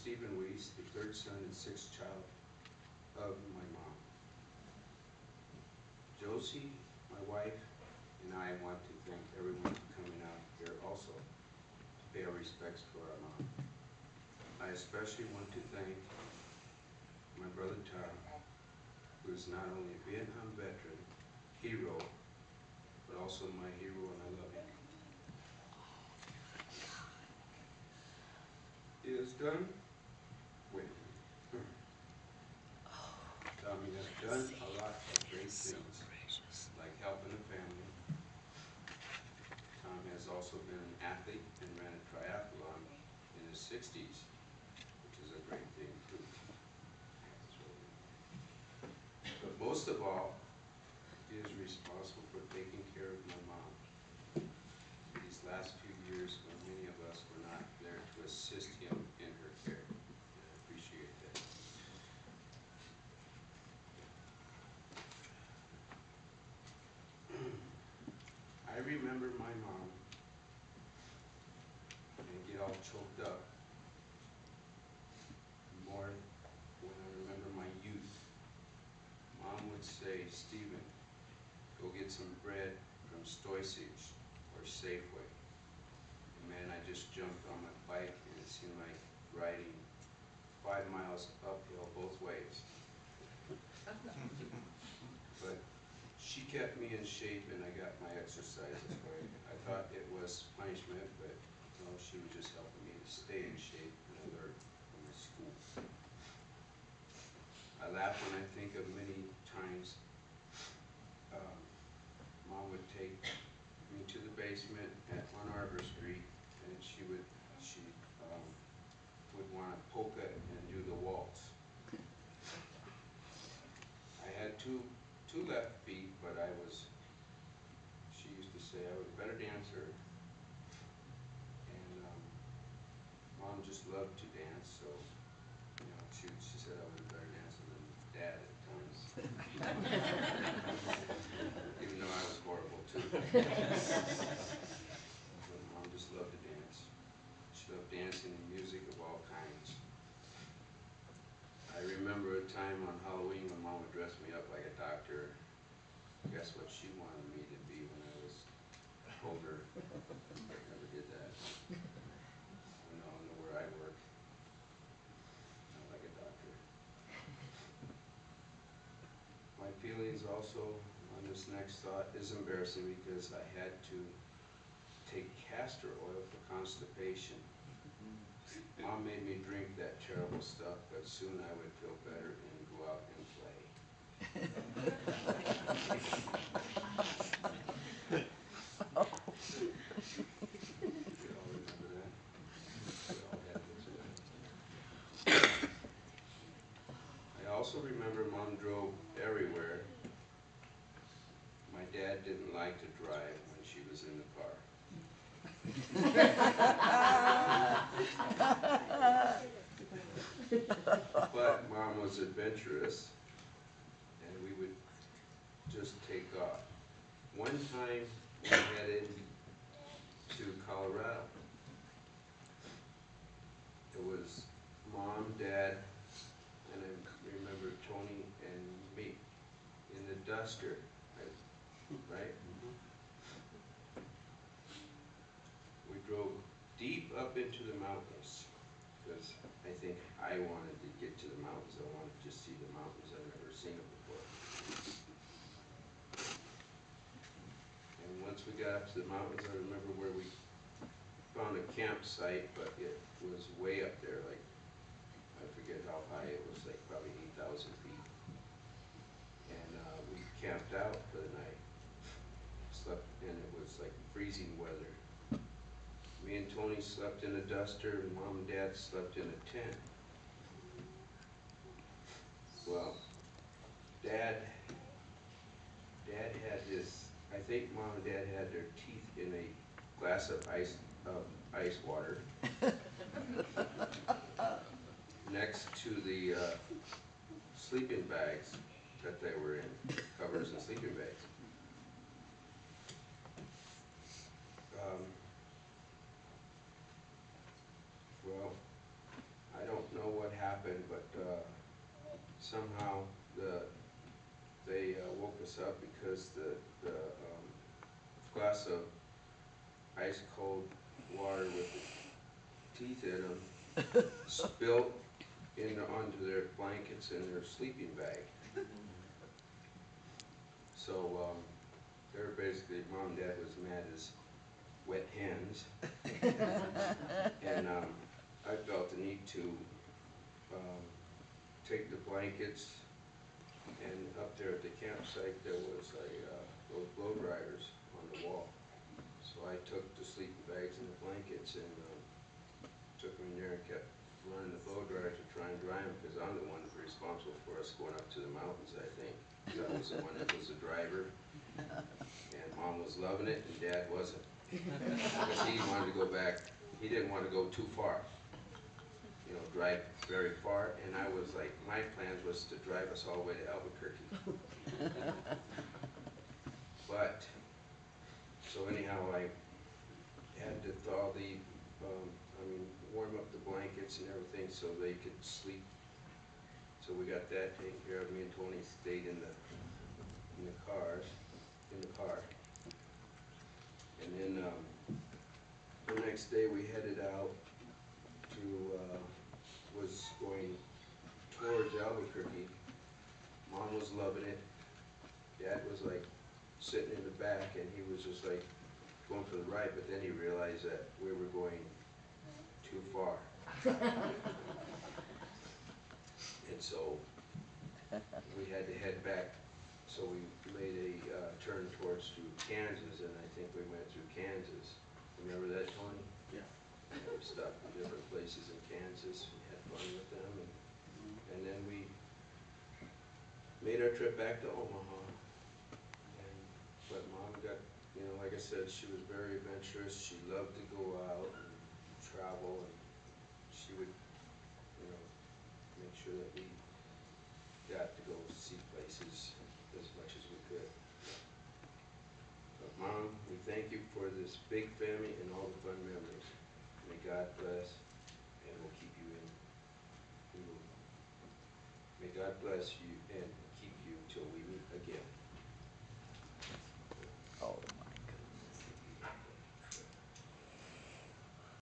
Stephen Weiss, the third son and sixth child of my mom. Josie, my wife, and I want to thank everyone for coming out here also to pay our respects for our mom. I especially want to thank my brother Tom, who is not only a Vietnam veteran, hero, but also my hero, and I love him. He has done, wait, Tommy has done a lot of great things, like helping the family. Tom has also been an athlete and ran a triathlon in his 60s, which is a great thing too. But most of all, he is responsible for taking care of my mom these last few years when many of us were not there to assist him in her care. And I appreciate that. I remember my mom, and I get all choked up more when I remember my youth. Mom would say, Stephen, go get some bread from Stoysage or Safeway. And man, I just jumped on my bike and it seemed like riding 5 miles uphill both ways. But she kept me in shape and I got my exercises right. I thought it was punishment, but no, she was just helping me to stay in shape and alert for my school. I laugh when I think of many times Mom would take me to the basement on Arbor Street, and she would want to polka and do the waltz. I had two left feet, but she used to say I was a better dancer, and Mom just loved to dance, so you know, she said I was a better dancer than Dad at times. Even though I was horrible too. But Mom just loved to dance. She loved dancing and music of all kinds. I remember a time on Halloween when Mom would dress me up like a doctor. Guess what she wanted me to be when I was older? I never did that. I know where I work. Not like a doctor. My feelings also on this next thought is embarrassing because I had to take castor oil for constipation. Mom made me drink that terrible stuff, but soon I would feel better and go out and play. You all remember that? We all had those times. I also remember Mom drove everywhere. My dad didn't like to drive when she was in the car. But Mom was adventurous, and we would just take off. One time we headed to Colorado. It was Mom, Dad, and I remember Tony and me in the Duster, right? We drove deep up into the mountains because I think I wanted to get to the mountains. I wanted to see the mountains. I'd never seen them before. And once we got up to the mountains, I remember where we found a campsite, but it was way up there, like, I forget how high it was, like probably 8,000 feet. And we camped out for the night. Slept, and it was like freezing weather. Me and Tony slept in a duster, and Mom and Dad slept in a tent. Well, Dad had this, I think Mom and Dad had their teeth in a glass of ice water next to the sleeping bags that they were in, covers and sleeping bags. Well, I don't know happened, but somehow they woke us up because the glass of ice cold water with the teeth in them spilled onto their blankets and their sleeping bag. So they're basically, Mom and Dad was mad as wet hens. And I felt the need to take the blankets, and up there at the campsite there was those blow dryers on the wall. So I took the sleeping bags and the blankets and took them in there and kept running the blow dryer to try and dry them, because I'm the one responsible for us going up to the mountains, I think. 'Cause I was the one that was the driver, and Mom was loving it and Dad wasn't. Because he wanted to go back, he didn't want to go too far, you know, drive very far, and I was like, my plans was to drive us all the way to Albuquerque. But, so anyhow, I had to thaw warm up the blankets and everything so they could sleep. So we got that taken care of. Me and Tony stayed in the car. And then the next day we headed out to, was going towards Albuquerque. Mom was loving it. Dad was like sitting in the back, and he was just like going for the ride, but then he realized that we were going too far. And so we had to head back. So we made a turn towards through Kansas, and I think we went through Kansas. Remember that, Tony? Yeah. We stopped in different places in Kansas. We had fun with them, and then we made our trip back to Omaha. But Mom got, you know, like I said, she was very adventurous. She loved to go out and travel, and she would, you know, make sure that we got to go see places as much as we could. But Mom, we thank you for this big family and all the fun memories. May God bless, and we'll keep you in. May God bless you, and